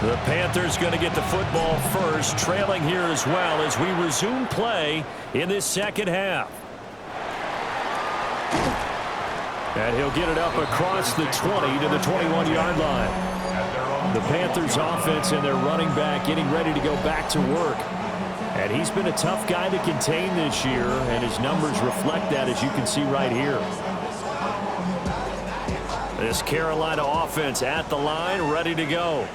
The Panthers going to get the football first, trailing here as well as we resume play in this second half. And he'll get it up across the 20 to the 21-yard line. The Panthers offense and their running back getting ready to go back to work. And he's been a tough guy to contain this year, and his numbers reflect that, as you can see right here. This Carolina offense at the line, ready to go.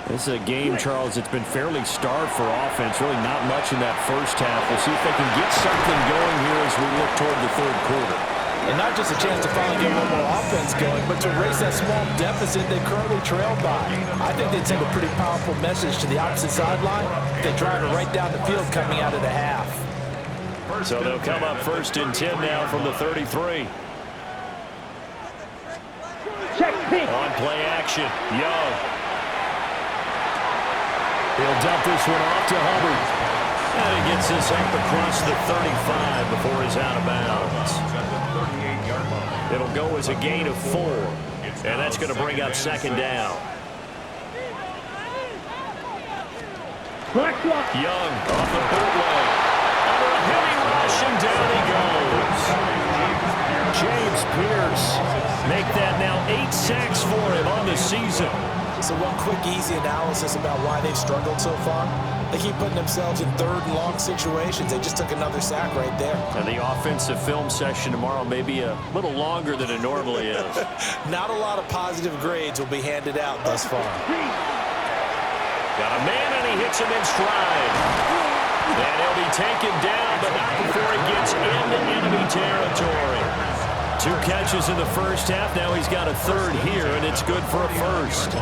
This is a game, Charles, it's been fairly starved for offense. Really not much in that first half. We'll see if they can get something going here as we look toward the third quarter. And not just a chance to finally get a little more offense going, but to erase that small deficit they currently trailed by. I think they'd send a pretty powerful message to the opposite sideline if they drive it right down the field coming out of the half. So they'll come up 1st and 10 now from the 33. On play action, Young. He'll dump this one off to Hubbard. And he gets this up across the 35 before he's out of bounds. It'll go as a gain of 4. And that's going to bring up 2nd down. Young off the bootleg. Under a heavy rush, and down he goes. James Pierce make that now 8 sacks for him on the season. So one quick, easy analysis about why they've struggled so far. They keep putting themselves in 3rd and long situations. They just took another sack right there. And the offensive film session tomorrow may be a little longer than it normally is. Not a lot of positive grades will be handed out thus far. Got a man, and he hits him in stride. And he'll be taken down, but not before he gets into enemy territory. 2 catches in the first half. Now he's got a 3rd here, and it's good for a 1st.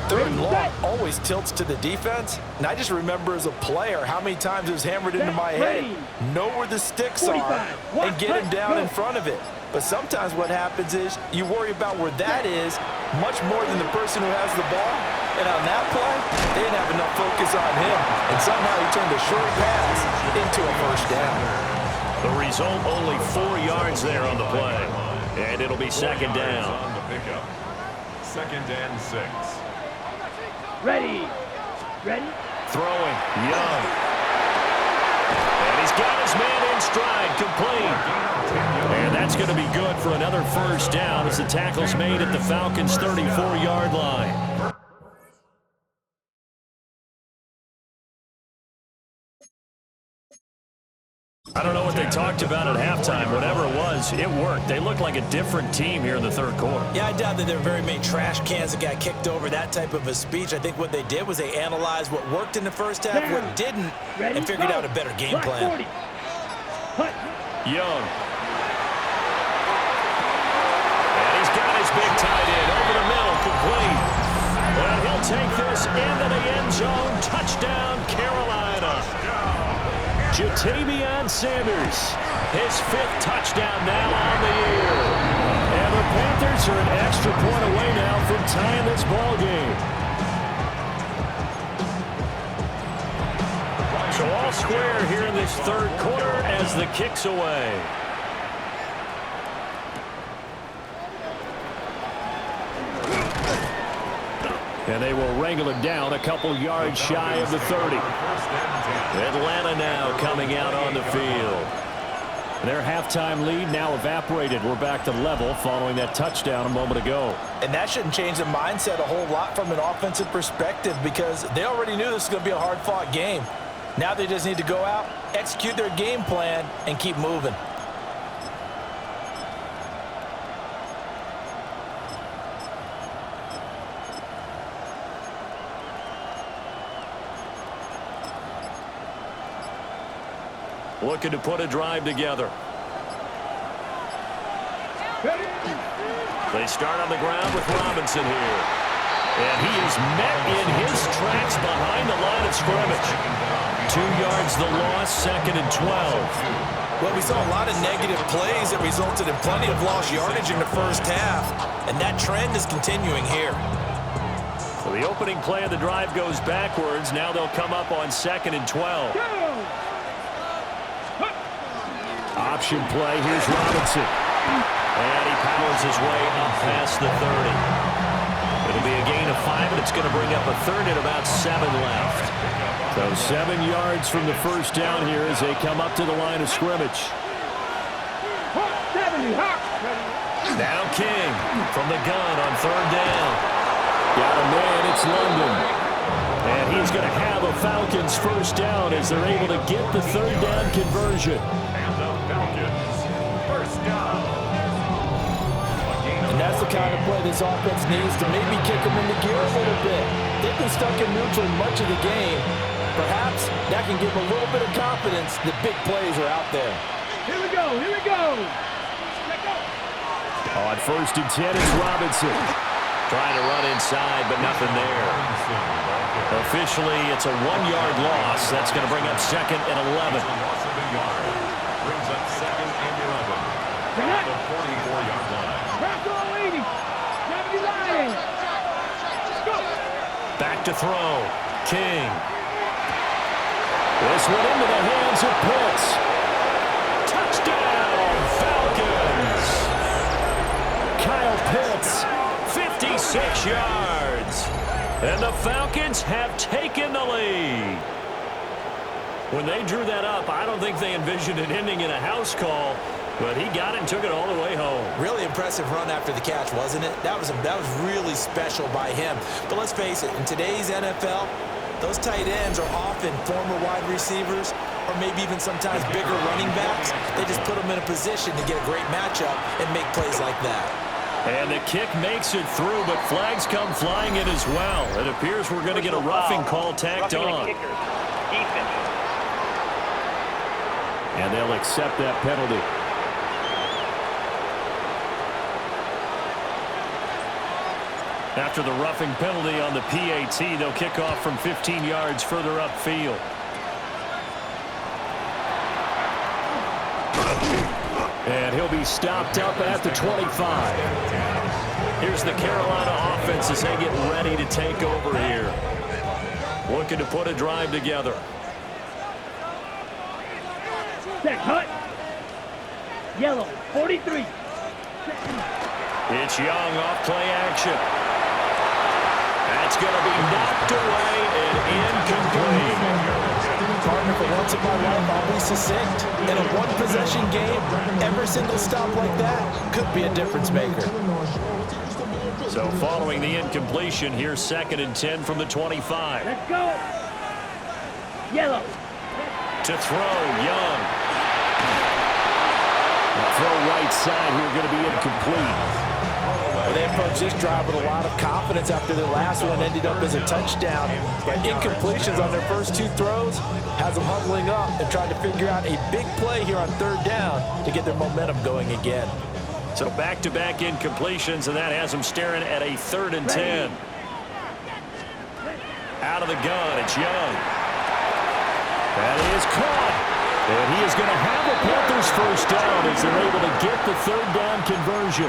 3rd and long always tilts to the defense. And I just remember as a player how many times it was hammered into my head. Know where the sticks are and get him down in front of it. But sometimes what happens is you worry about where that is much more than the person who has the ball. And on that play, they didn't have enough focus on him. And somehow he turned a short pass into a 1st down. The result, only 4 yards there on the play. And it'll be 2nd down. 2nd and 6. Ready. Throwing, Young. And he's got his man in stride, complete. And that's going to be good for another 1st down as the tackle's made at the Falcons' 34-yard line. I don't know what they talked about at halftime. Whatever it was, it worked. They looked like a different team here in the 3rd quarter. Yeah, I doubt that there were very many trash cans that got kicked over, that type of a speech. I think what they did was they analyzed what worked in the first half, what didn't, and figured out a better game plan. Young. And he's got his big tight end over the middle, complete. Well, he'll take this into the end zone. Touchdown, Carolina. Jatavion Sanders, his 5th touchdown now on the year. And the Panthers are an extra point away now from tying this ball game. So all square here in this 3rd quarter as the kick's away. And they will wrangle it down a couple yards shy of the 30. Atlanta now coming out on the field. Their halftime lead now evaporated. We're back to level following that touchdown a moment ago. And that shouldn't change the mindset a whole lot from an offensive perspective because they already knew this was going to be a hard-fought game. Now they just need to go out, execute their game plan, and keep moving. Looking to put a drive together. They start on the ground with Robinson here. And he is met in his tracks behind the line of scrimmage. 2 yards the loss, 2nd and 12. Well, we saw a lot of negative plays that resulted in plenty of lost yardage in the first half. And that trend is continuing here. So the opening play of the drive goes backwards. Now they'll come up on 2nd and 12. Option play. Here's Robinson. And he powers his way up past the 30. It'll be a gain of 5, and it's going to bring up a third and about 7 left. So 7 yards from the first down here as they come up to the line of scrimmage. Now King from the gun on third down. Got a man, it's London. And he's going to have a Falcons first down as they're able to get the third down conversion. And the Falcons first down. And that's the kind of play this offense needs to maybe kick them into gear a little bit. They've been stuck in neutral much of the game. Perhaps that can give them a little bit of confidence that big plays are out there. Here we go, here we go. On first and 10, it's Robinson. Trying to run inside, but nothing there. Officially, it's a 1-yard loss. That's going to bring up second and 11. Loss of a yard. Brings up second and 11. At the 44-yard line. Back to throw. King. This one into the hands of Pitts. Touchdown, Falcons. Kyle Pitts, 56 yards. And the Falcons have taken the lead. When they drew that up, I don't think they envisioned it ending in a house call, but he got it and took it all the way home. Really impressive run after the catch, wasn't it? That was really special by him. But let's face it, in today's NFL, those tight ends are often former wide receivers or maybe even sometimes bigger running backs. They just put them in a position to get a great matchup and make plays like that. And the kick makes it through, but flags come flying in as well. It appears we're going to get a roughing call tacked on. And they'll accept that penalty. After the roughing penalty on the PAT, they'll kick off from 15 yards further upfield. And he'll be stopped up at the 25. Here's the Carolina offense as they get ready to take over here. Looking to put a drive together. Set, cut. Yellow, 43. It's Young off play action. That's going to be knocked away and incomplete. Partner, for once in my life, I'll be succinct. In a one-possession game, every single stop like that could be a difference maker. So following the incompletion, here's second and 10 from the 25. Let's go. Yellow. To throw, Young. The throw right side here going to be incomplete. They approached this drive with a lot of confidence after their last one ended up as a touchdown. But incompletions on their first 2 throws has them huddling up and trying to figure out a big play here on third down to get their momentum going again. So back-to-back incompletions, and that has them staring at a third and 10. Out of the gun, it's Young. That is caught. And he is going to have a Panthers first down as they're able to get the third down conversion.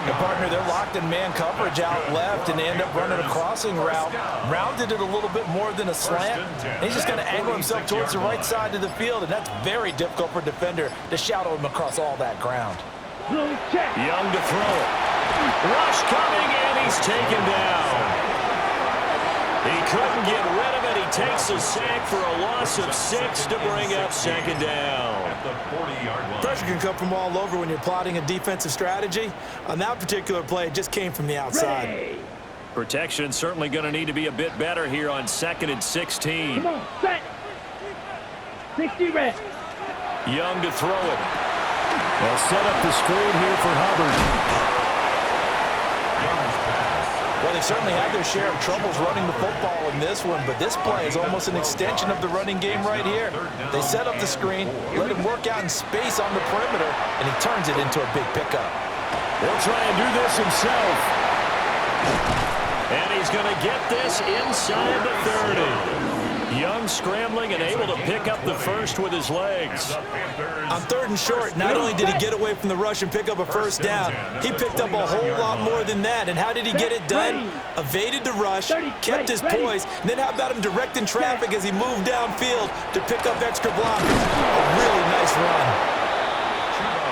The partner, they're locked in man coverage out left, and they end up running a crossing route. Rounded it a little bit more than a slant. And he's just going to angle himself towards the right side of the field, and that's very difficult for a defender to shadow him across all that ground. Young to throw it. Rush coming, and he's taken down. He couldn't get rid of it. He takes a sack for a loss of 6 to bring up second down. At the 40-yard line. Pressure can come from all over when you're plotting a defensive strategy. On that particular play, it just came from the outside. Protection certainly going to need to be a bit better here on second and 16. Come on, set. 60 red. Young to throw it. They'll set up the screen here for Hubbard. Well, they certainly had their share of troubles running the football in this one, but this play is almost an extension of the running game right here. They set up the screen, let him work out in space on the perimeter, and he turns it into a big pickup. He'll try and do this himself. And he's going to get this inside the 30. Young scrambling and able to pick up the first with his legs. On third and short, not only did he get away from the rush and pick up a first down, he picked up a whole lot more than that. And how did he get it done? Evaded the rush, kept his poise, and then how about him directing traffic as he moved downfield to pick up extra blockers? A really nice run.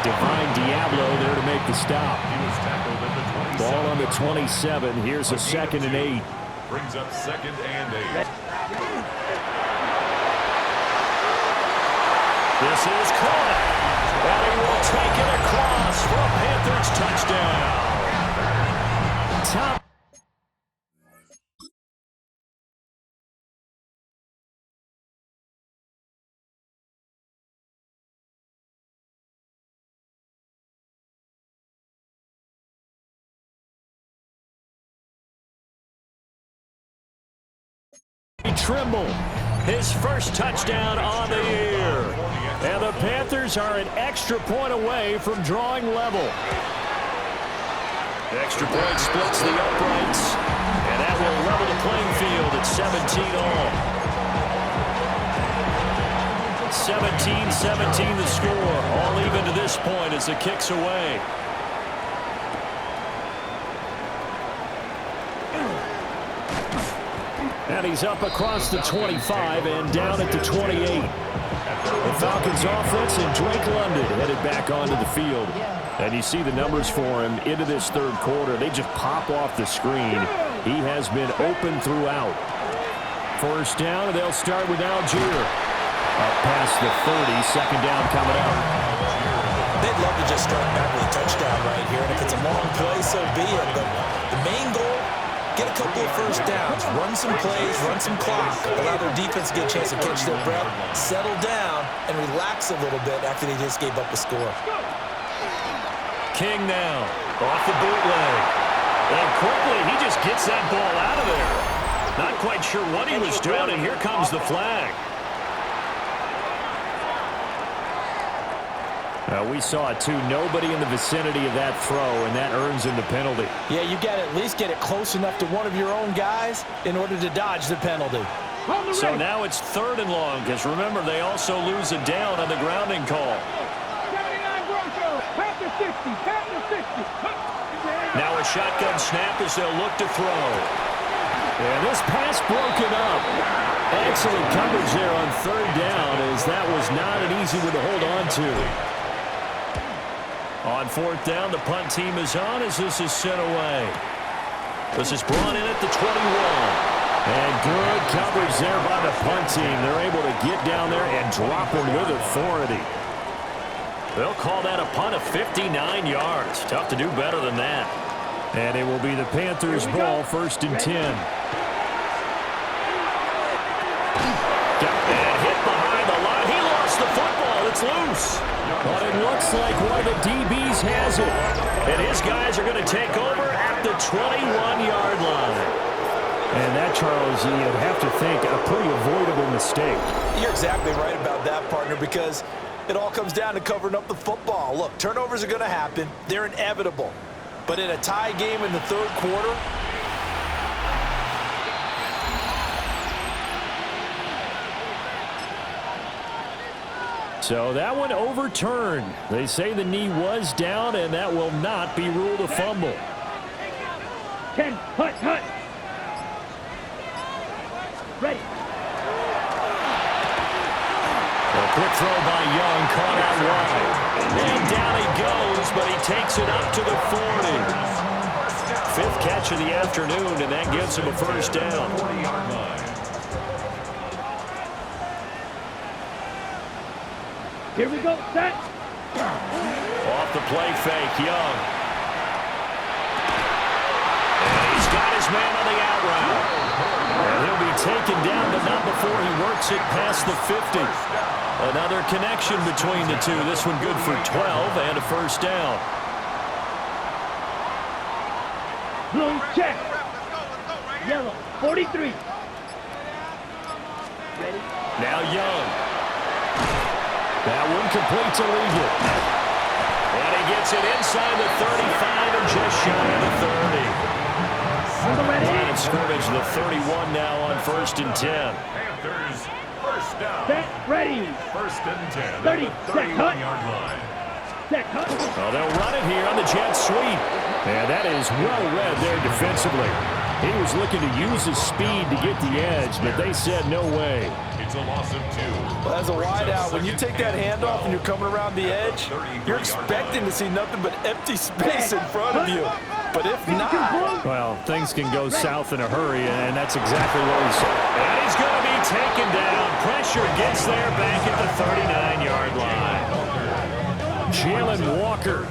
Divine Diablo there to make the stop. Ball on the 27. Here's a 2nd and 8. Brings up 2nd and 8. This is caught. And he will take it across for a Panthers touchdown. Top. Trimble, his first touchdown on the year. And the Panthers are an extra point away from drawing level. Extra point splits the uprights, and that will level the playing field at 17 all. 17-17 the score, all even to this point as the kick's away. And he's up across the 25 and down at the 28. The Falcons offense and Drake London headed back onto the field. And you see the numbers for him into this 3rd quarter. They just pop off the screen. He has been open throughout. First down, and they'll start with Algier. Up past the 30, 2nd down coming up. They'd love to just start back with a touchdown right here. And if it's a long play, so be it. But the main goal, get a couple of first downs, run some plays, run some clock, allow their defense to get a chance to catch their breath, settle down, and relax a little bit after they just gave up a score. King now, off the bootleg. And quickly, he just gets that ball out of there. Not quite sure what he was doing, and here comes the flag. We saw it, too. Nobody in the vicinity of that throw, and that earns him the penalty. Yeah, you got to at least get it close enough to one of your own guys in order to dodge the penalty. So now it's 3rd and long, because remember, they also lose a down on the grounding call. 79 Bronco, Panther 60, Panther 60. Now a shotgun snap as they'll look to throw. And this pass broken up. Excellent coverage there on 3rd down, as that was not an easy one to hold on to. On 4th down, the punt team is on as this is sent away. This is brought in at the 21. And good coverage there by the punt team. They're able to get down there and drop one with authority. They'll call that a punt of 59 yards. Tough to do better than that. And it will be the Panthers' ball, 1st and 10. And hit behind the line. He lost the football. It's loose. But it looks like one of the DBs has it. And his guys are going to take over at the 21-yard line. And that, Charles, you'd have to think a pretty avoidable mistake. You're exactly right about that, partner, because it all comes down to covering up the football. Look, turnovers are going to happen. They're inevitable. But in a tie game in the 3rd quarter, so that one overturned. They say the knee was down, and that will not be ruled a fumble. 10, hut, hut. Ready. A quick throw by Young, caught out wide. And down he goes, but he takes it up to the 40. 5th catch of the afternoon, and that gives him a first down. Here we go, set. Off the play fake, Young. And he's got his man on the out route. And he'll be taken down, but not before he works it past the 50. Another connection between the two. This one good for 12 and a first down. Blue check. Yellow, 43. Ready? Now Young. That one completes illegal. And he gets it inside the 35 and just shy of the 30. Line of scrimmage, the 31 now on 1st and 10. Panthers, first down. Set, ready. 1st and 10. 30, at the set, cut. 31-yard line. Set, cut. Oh, they'll run it here on the jet sweep. And that is well read there defensively. He was looking to use his speed to get the edge, but they said no way. It's a loss of 2. well, as a wide out, when you take that handoff and you're coming around the edge, you're expecting to see nothing but empty space in front of you. But if not, well, things can go south in a hurry, and that's exactly what we saw. And he's going to be taken down. Pressure gets there back at the 39-yard line. Jalen Walker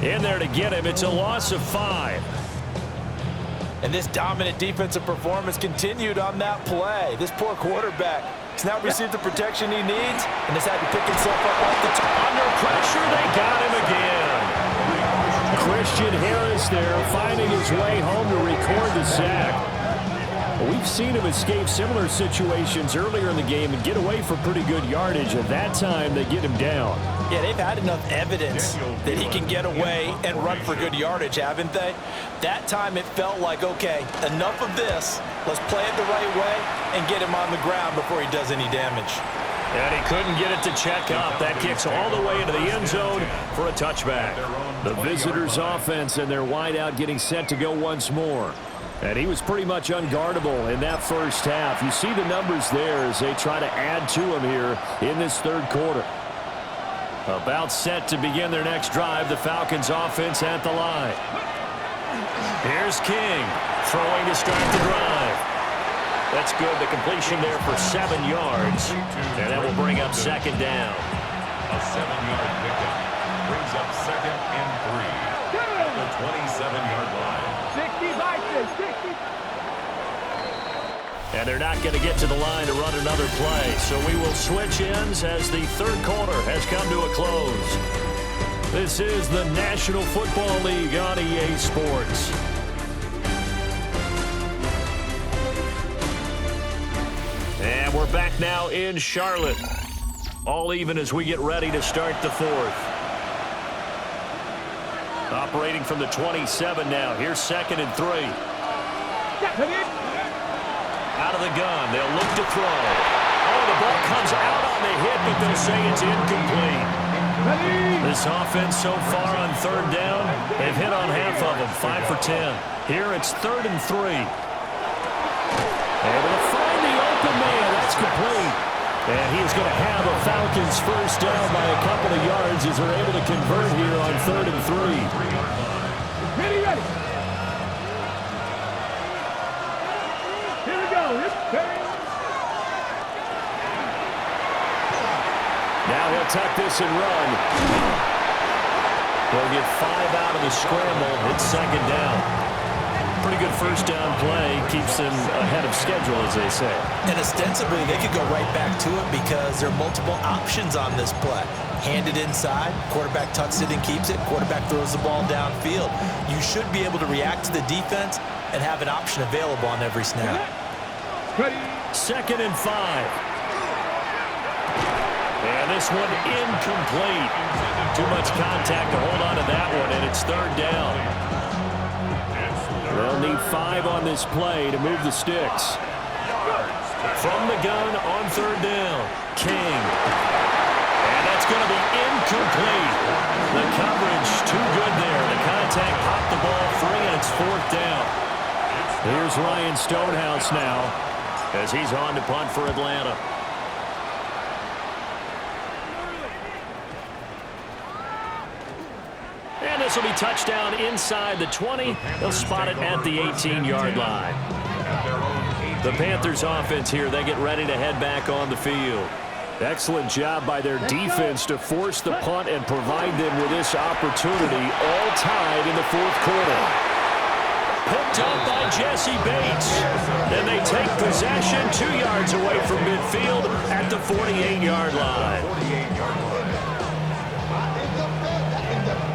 in there to get him. It's a loss of 5. And this dominant defensive performance continued on that play. This poor quarterback has now received the protection he needs and has had to pick himself up off the top. Under pressure, they got him again. Christian Harris there finding his way home to record the sack. We've seen him escape similar situations earlier in the game and get away for pretty good yardage. At that time, they get him down. Yeah, they've had enough evidence that he can get away and run for good yardage, haven't they? That time it felt like, okay, enough of this. Let's play it the right way and get him on the ground before he does any damage. And he couldn't get it to check up. That kicks all the way into the end zone for a touchback. The visitors' offense and their wideout getting set to go once more. And he was pretty much unguardable in that first half. You see the numbers there as they try to add to him here in this third quarter. About set to begin their next drive, the Falcons offense at the line. Here's King throwing to start the drive. That's good. The completion there for 7 yards. And that will bring up second down. A 7-yard pickup brings up 2nd and 3 at the 27-yard line. 60. And they're not going to get to the line to run another play. So we will switch ends as the third quarter has come to a close. This is the National Football League on EA Sports. And we're back now in Charlotte. All even as we get ready to start the fourth. Operating from the 27 now. Here's 2nd and 3. Out of the gun. They'll look to throw. Oh, the ball comes out on the hit, but they'll say it's incomplete. This offense so far on 3rd down, they've hit on half of them, 5 for 10. Here it's 3rd and 3. Able to find the open man. That's complete. And he's going to have a Falcons first down by a couple of yards as they're able to convert here on 3rd and 3. Ready. Here we go. Now he'll tuck this and run. They'll get 5 out of the scramble. It's 2nd down. Pretty good first down play. Keeps them ahead of schedule, as they say. And ostensibly, they could go right back to it because there are multiple options on this play. Hand it inside, quarterback tucks it and keeps it, quarterback throws the ball downfield. You should be able to react to the defense and have an option available on every snap. 2nd and 5. And this one incomplete. Too much contact to hold on to that one, and it's 3rd down. They'll need 5 on this play to move the sticks. From the gun on 3rd down, King. And that's going to be incomplete. The coverage too good there. The contact popped the ball free, and it's 4th down. Here's Ryan Stonehouse now as he's on to punt for Atlanta. And this will be touchdown inside the 20. They'll spot it at the 18-yard line. The Panthers offense here, they get ready to head back on the field. Excellent job by their defense to force the punt and provide them with this opportunity, all tied in the 4th quarter. Picked up by Jesse Bates. Then they take possession 2 yards away from midfield at the 48-yard line.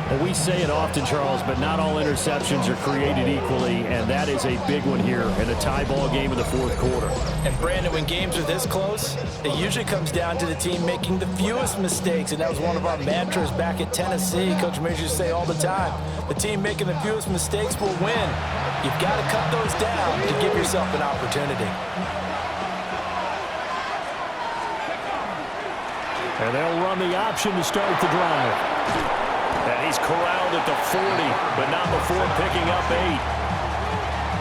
Well, we say it often, Charles, but not all interceptions are created equally, and that is a big one here in a tie ball game in the 4th quarter. And, Brandon, when games are this close, it usually comes down to the team making the fewest mistakes, and that was one of our mantras back at Tennessee. Coach Major used to say all the time, the team making the fewest mistakes will win. You've got to cut those down to give yourself an opportunity. And they'll run the option to start the drive. And he's corralled at the 40, but not before picking up 8.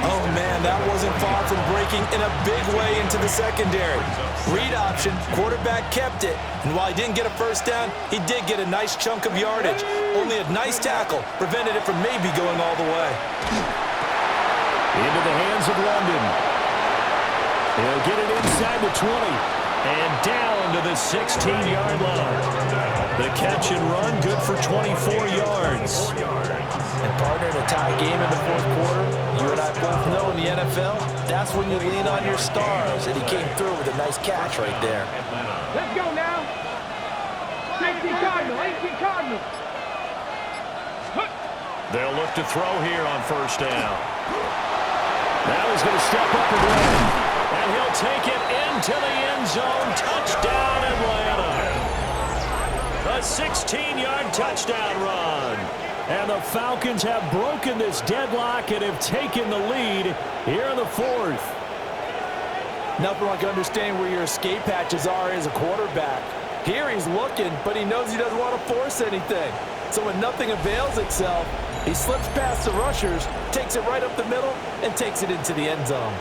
Oh, man, that wasn't far from breaking in a big way into the secondary. Read option, quarterback kept it, and while he didn't get a first down, he did get a nice chunk of yardage. Only a nice tackle prevented it from maybe going all the way. Into the hands of London. He'll get it inside the 20 and down to the 16-yard line. The catch and run, good for 24 yards. And partner, in a tie game in the fourth quarter, you and I both know in the NFL, that's when you lean on your stars, and he came through with a nice catch right there. Let's go now. 18 Cardinal, 18 Cardinal. They'll look to throw here on first down. Now he's going to step up and run. And he'll take it into the end zone. Touchdown, Atlanta. A 16-yard touchdown run. And the Falcons have broken this deadlock and have taken the lead here in the fourth. Nothing like understanding where your escape hatches are as a quarterback. Here he's looking, but he knows he doesn't want to force anything. So when nothing avails itself, he slips past the rushers, takes it right up the middle, and takes it into the end zone.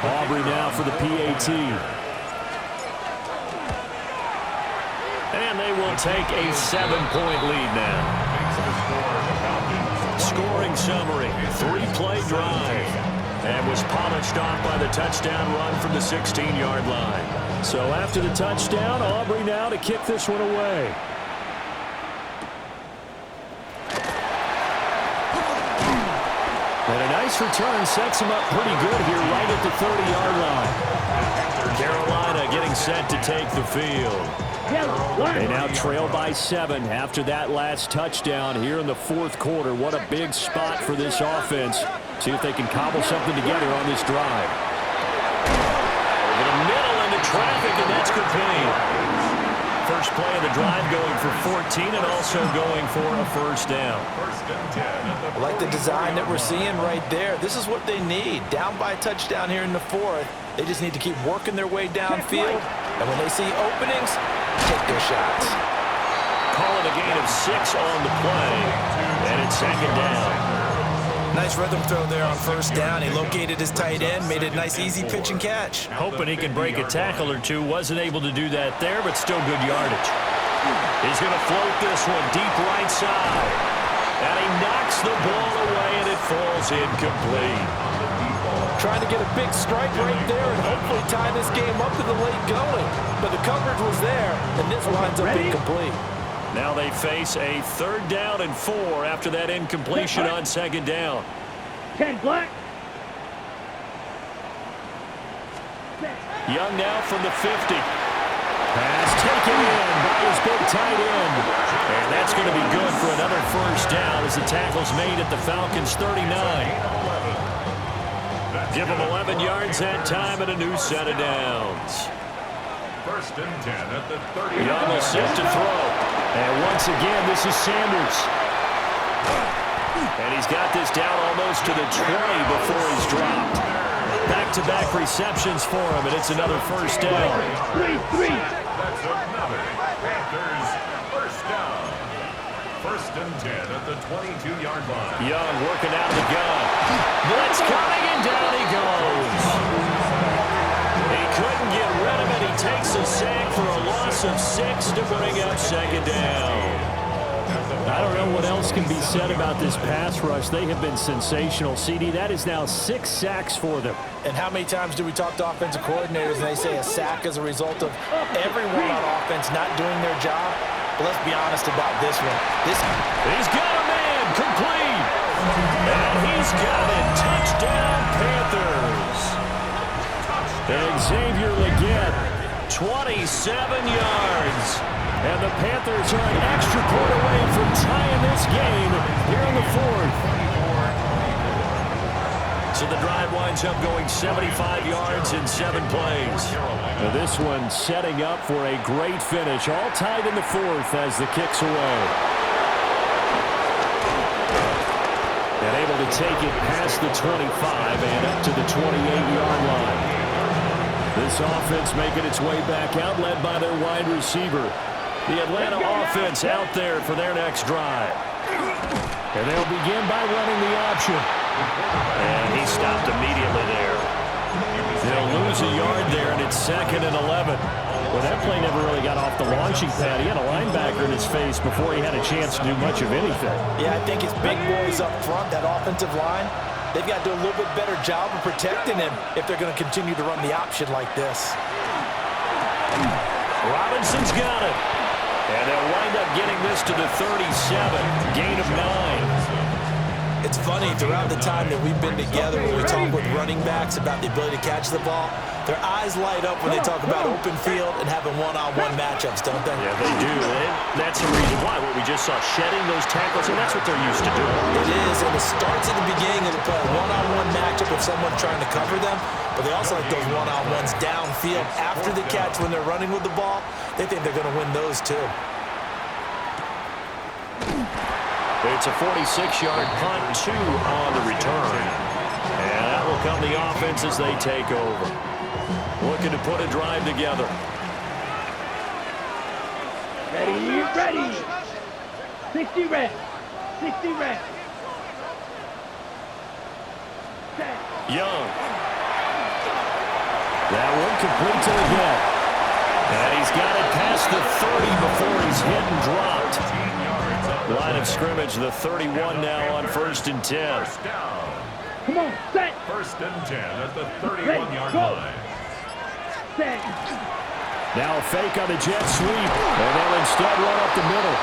Aubrey now for the PAT. And they will take a 7-point lead now. Scoring summary, 3-play drive. And was polished off by the touchdown run from the 16-yard line. So after the touchdown, Aubrey now to kick this one away. And a nice return sets him up pretty good here right at the 30-yard line. Carolina getting set to take the field. They now trail by 7 after that last touchdown here in the fourth quarter. What a big spot for this offense. See if they can cobble something together on this drive. Over the middle into traffic, and that's complete. First play of the drive going for 14 and also going for a first down. I like the design that we're seeing right there. This is what they need. Down by a touchdown here in the fourth. They just need to keep working their way downfield. And when they see openings, take their shots. Call it a gain of 6 on the play. And it's second down. Nice rhythm throw there on first down. He located his tight end, made it a nice easy pitch and catch. Hoping he can break a tackle or two. Wasn't able to do that there, but still good yardage. He's going to float this one deep right side. And he knocks the ball away, and it falls incomplete. Trying to get a big strike right there and hopefully tie this game up to the late going. But the coverage was there, and this winds up incomplete. Now they face a 3rd down and 4 after that incompletion on second down. 10 black. Young now from the 50. Pass taken in by his big tight end. And that's going to be good for another first down as the tackle's made at the Falcons' 39. Give them 11 yards that time and a new set of downs. First and 10 at the 30. Young is set to throw. And once again, this is Sanders. And he's got this down almost to the 20 before he's dropped. Back-to-back receptions for him, and it's another first down. 3-3. That's another Panthers first down. First and 10 at the 22-yard line. Young working out the gun. Blitz coming, and down he goes. He couldn't get rid of it. He takes a sack for a loss of 6 to bring up second down. I don't know what else can be said about this pass rush. They have been sensational. CD, that is now 6 sacks for them. And how many times do we talk to offensive coordinators and they say a sack is a result of everyone on offense not doing their job? But let's be honest about this one. He's got a man, complete. And he's got it. Touchdown, Panthers. And Xavier Legette, 27 yards. And the Panthers are an extra point away from tying this game here in the fourth. So the drive winds up going 75 yards in 7 plays. Now this one setting up for a great finish. All tied in the fourth as the kick's away. And able to take it past the 25 and up to the 28-yard line. This offense making its way back out, led by their wide receiver. The Atlanta offense out there for their next drive. And they'll begin by running the option. And he stopped immediately there. They'll lose a yard there, and it's 2nd and 11. Well, that play never really got off the launching pad. He had a linebacker in his face before he had a chance to do much of anything. Yeah, I think his big boys up front, that offensive line, they've got to do a little bit better job of protecting him if they're going to continue to run the option like this. Robinson's got it. And they'll wind up getting this to the 37, gain of 9. It's funny, throughout the time that we've been together, when we talk with running backs about the ability to catch the ball, their eyes light up when they talk about open field and having one-on-one matchups, don't they? Yeah, they do. And that's the reason why. What we just saw, shedding those tackles, and that's what they're used to doing. It is, and it starts at the beginning of the play. One-on-one matchup with someone trying to cover them, but they also like those one-on-ones downfield after the catch when they're running with the ball. They think they're going to win those too. It's a 46-yard punt, 2 on the return. And that will come the offense as they take over. Looking to put a drive together. Ready, ready. 60 red. 60 red. Set. Young. That one complete to the gut. And he's got it past the 30 before he's hit and dropped. Line of scrimmage, the 31 now on 1st and 10. Come on, set. 1st and 10 at the 31-yard line. Set. Now a fake on the jet sweep, and they'll instead run up the middle.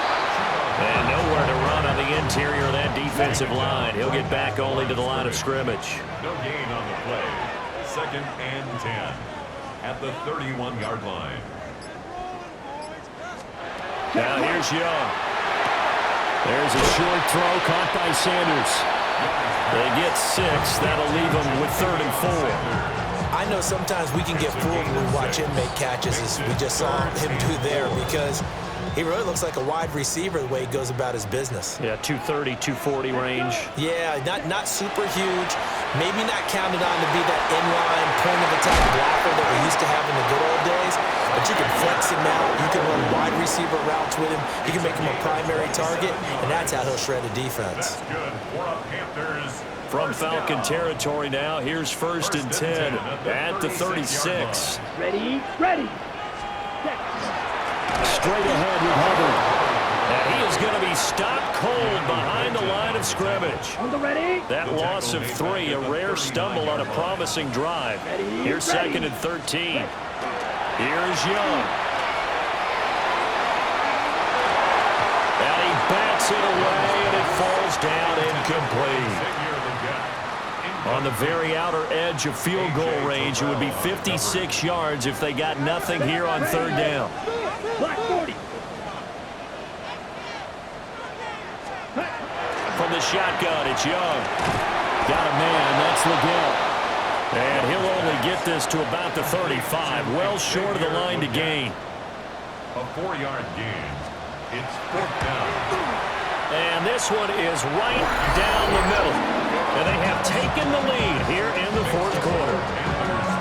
And nowhere to run on the interior of that defensive line. He'll get back only to the line of scrimmage. No gain on the play. 2nd and 10 at the 31-yard line. Now here's Young. There's a short throw caught by Sanders. They get 6. That'll leave them with 3rd and 4. I know sometimes we can get fooled when we watch him make catches, as we just saw him do there, because he really looks like a wide receiver the way he goes about his business. Yeah, 230, 240 range. Yeah, not super huge. Maybe not counted on to be that inline point-of-attack blocker that we used to have in the good old days. But you can flex him out. You can run wide receiver routes with him. You can make him a primary target, and that's how he'll shred a defense. That's good for a Panthers. From Falcon territory now, here's 1st and 10 at the 36. Ready, ready. Set. Straight ahead with Hubbard. And he is going to be stopped cold behind the line of scrimmage. On the ready. That loss of 3, a rare stumble on a promising drive. Here's 2nd and 13. Here's Young. And he bats it away, and it falls down incomplete. On the very outer edge of field goal range, it would be 56 yards if they got nothing here on 3rd down. Black 40. From the shotgun, it's Young. Got a man, that's Leggett. And he'll only get this to about the 35, well short of the line to gain. A 4-yard gain. It's 4th down. And this one is right down the middle. And they have taken the lead here in the 4th quarter.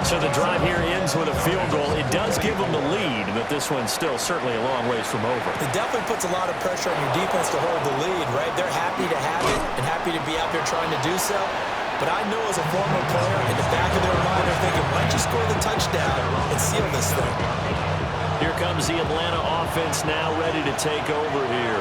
So the drive here ends with a field goal. It does give them the lead, but this one's still certainly a long ways from over. It definitely puts a lot of pressure on your defense to hold the lead, right? They're happy to have it and happy to be out there trying to do so. But I know as a former player, in the back of their mind, they're thinking, why don't you score the touchdown and seal this thing? Here comes the Atlanta offense now ready to take over here.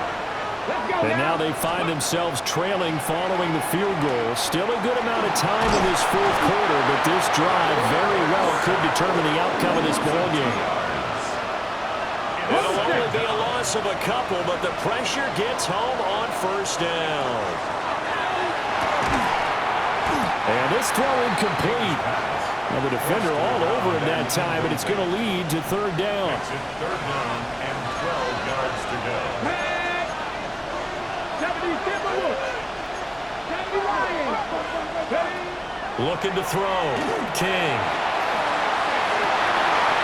And now they find themselves trailing following the field goal. Still a good amount of time in this 4th quarter, but this drive very well could determine the outcome of this ball game. It'll only be a loss of a couple, but the pressure gets home on 1st down. And this throw incomplete. Now the defender all over him that time, and it's going to lead to 3rd down. It's 3rd down and 12 yards to go. Looking to throw. King.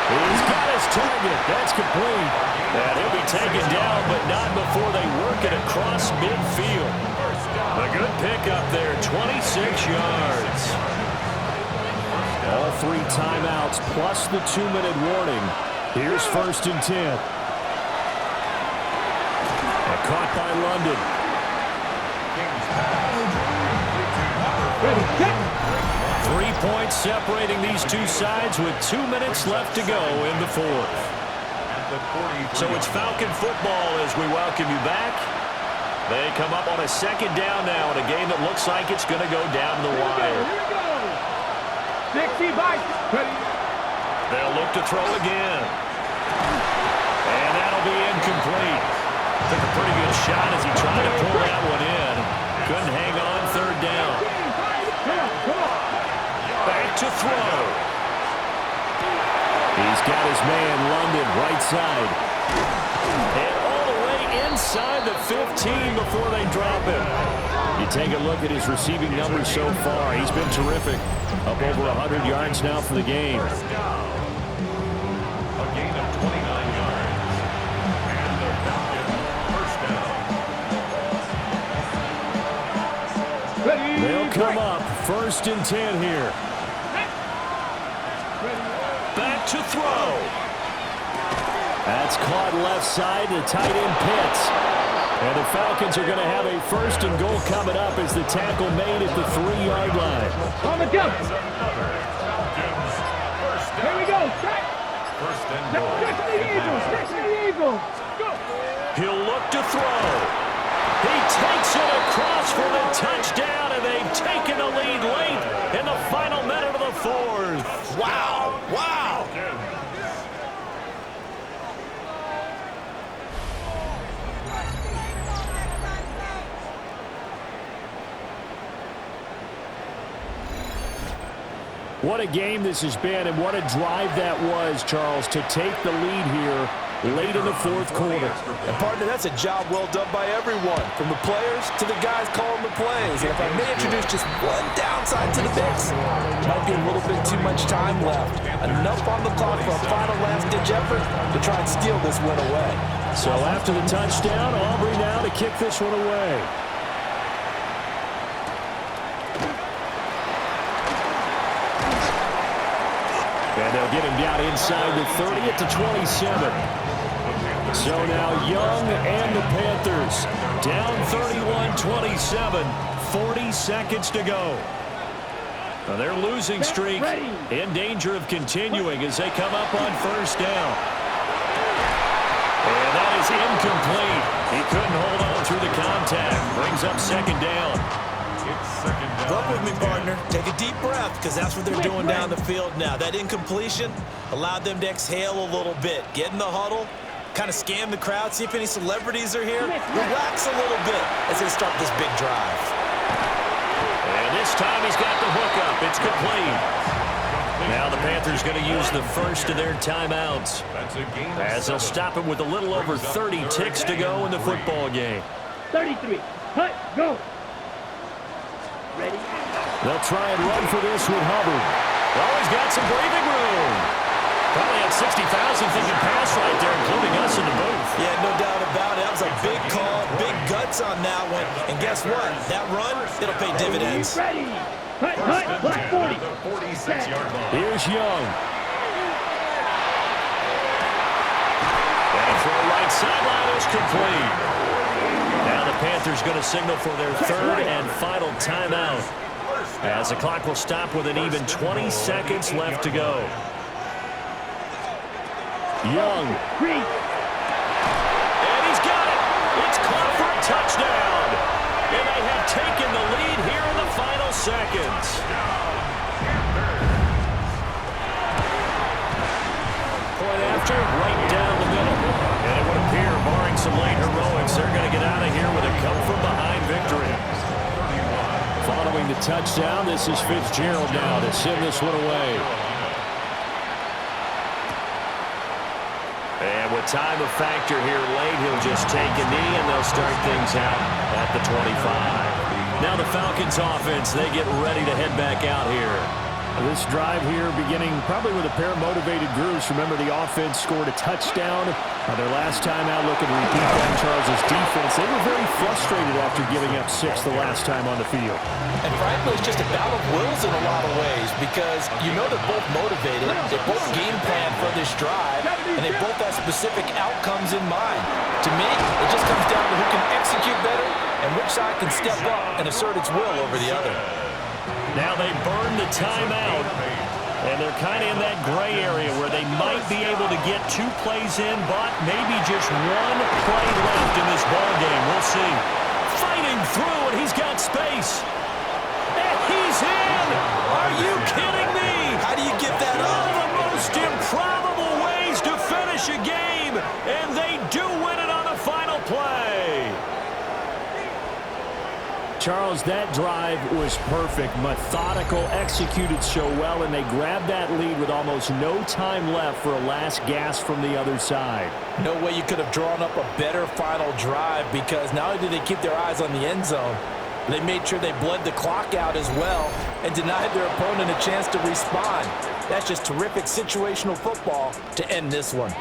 He's got his target. That's complete. And he'll be taken down, but not before they work it across midfield. A good pickup there, 26 yards. All 3 timeouts plus the 2-minute warning. Here's 1st and 10. And caught by London. 3 points separating these two sides with 2 minutes left to go in the 4th. So it's Falcon football as we welcome you back. They come up on a 2nd down now in a game that looks like it's going to go down the wire. 60 by 20. They'll look to throw again. And that'll be incomplete. Took a pretty good shot as he tried to pull that one in. Couldn't hang on 3rd down. Back to throw. He's got his man, London, right side. And all the way inside the 15 before they drop him. You take a look at his receiving numbers so far. He's been terrific. Up over 100 yards now for the game. A gain of 29 yards. And the Falcons first down. They'll come up 1st and 10 here. Back to throw. That's caught left side. The tight end Pitts. And the Falcons are going to have a 1st and goal coming up as the tackle made at the 3-yard line. On the jump. Here we go. Strike. 1st and goal. Stick to the Eagles. Stick to the Eagles. Go. He'll look to throw. He takes it across for the touchdown, and they've taken the lead late in the final minute of the 4th. Wow. Wow. What a game this has been, and what a drive that was, Charles, to take the lead here late in the 4th quarter. And partner, that's a job well done by everyone, from the players to the guys calling the plays. And if I may introduce just one downside to the mix, might be a little bit too much time left. Enough on the clock for a final last-ditch effort to try and steal this win away. So after the touchdown, Aubrey now to kick this one away. And they'll get him down inside the 30 at the 27. So now Young and the Panthers down 31-27, 40 seconds to go. Now their losing streak in danger of continuing as they come up on 1st down. And that is incomplete. He couldn't hold on through the contact. Brings up 2nd down. Look with me, partner. Take a deep breath, because that's what they're doing down the field now. That incompletion allowed them to exhale a little bit. Get in the huddle, kind of scan the crowd, see if any celebrities are here. Relax a little bit as they start this big drive. And this time he's got the hook up. It's complete. Now the Panthers going to use the 1st of their timeouts as they'll stop it with a little over 30 ticks to go in the football game. 33. Cut. Go. Ready? They'll try and run for this with Hubbard. Oh, he's got some breathing room. Probably had 60,000 thinking pass right there, including us in the booth. Yeah, no doubt about it. That was a big call, big guts on that one. And guess what? That run, it'll pay dividends. Ready. Cut. Black 40. 46-yard line. Here's Young. And throw right sideline is complete. Now the Panthers going to signal for their 3rd and final timeout as the clock will stop with an even 20 seconds left to go. Young. And he's got it. It's caught for a touchdown. And they have taken the lead here in the final seconds. Point after, right down the middle. And it would appear, barring some late heroics, they're going to get out of here with a come-from-behind victory. Following the touchdown, this is Fitzgerald now to send this one away. And with time of factor here late, he'll just take a knee, and they'll start things out at the 25. Now the Falcons offense, they get ready to head back out here. This drive here beginning probably with a pair of motivated groups. Remember, the offense scored a touchdown. Their last time out, looking to repeat that. Charles' defense, they were very frustrated after giving up 6 the last time on the field. And frankly, it's just a battle of wills in a lot of ways because you know they're both motivated. They both game plan for this drive, and they both have specific outcomes in mind. To me, it just comes down to who can execute better and which side can step up and assert its will over the other. Now they burn the timeout, and they're kind of in that gray area where they might be able to get 2 plays in, but maybe just 1 play left in this ball game. We'll see. Fighting through, and he's got space. And he's in! Are you kidding me? How do you get that One up? of the most improbable ways to finish a game, and they do win it on the final play. Charles, that drive was perfect, methodical, executed so well, and they grabbed that lead with almost no time left for a last gasp from the other side. No way you could have drawn up a better final drive because not only did they keep their eyes on the end zone, they made sure they bled the clock out as well and denied their opponent a chance to respond. That's just terrific situational football to end this one.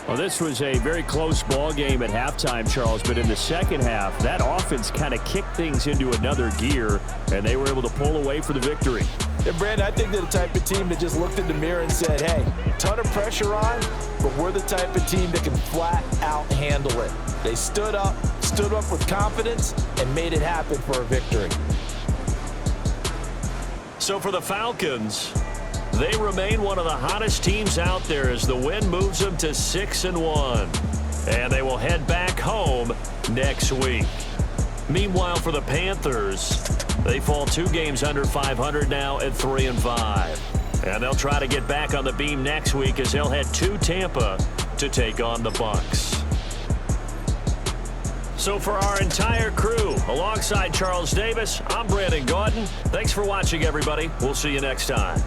Well, this was a very close ball game at halftime, Charles, but in the second half, that offense kind of kicked things into another gear, and they were able to pull away for the victory. And, Brandon, I think they're the type of team that just looked in the mirror and said, hey, ton of pressure on, but we're the type of team that can flat out handle it. They stood up with confidence, and made it happen for a victory. So for the Falcons, they remain one of the hottest teams out there as the win moves them to 6-1. And they will head back home next week. Meanwhile, for the Panthers, they fall 2 games under 500 now at 3-5. And they'll try to get back on the beam next week as they'll head to Tampa to take on the Bucs. So for our entire crew, alongside Charles Davis, I'm Brandon Gaudin. Thanks for watching, everybody. We'll see you next time.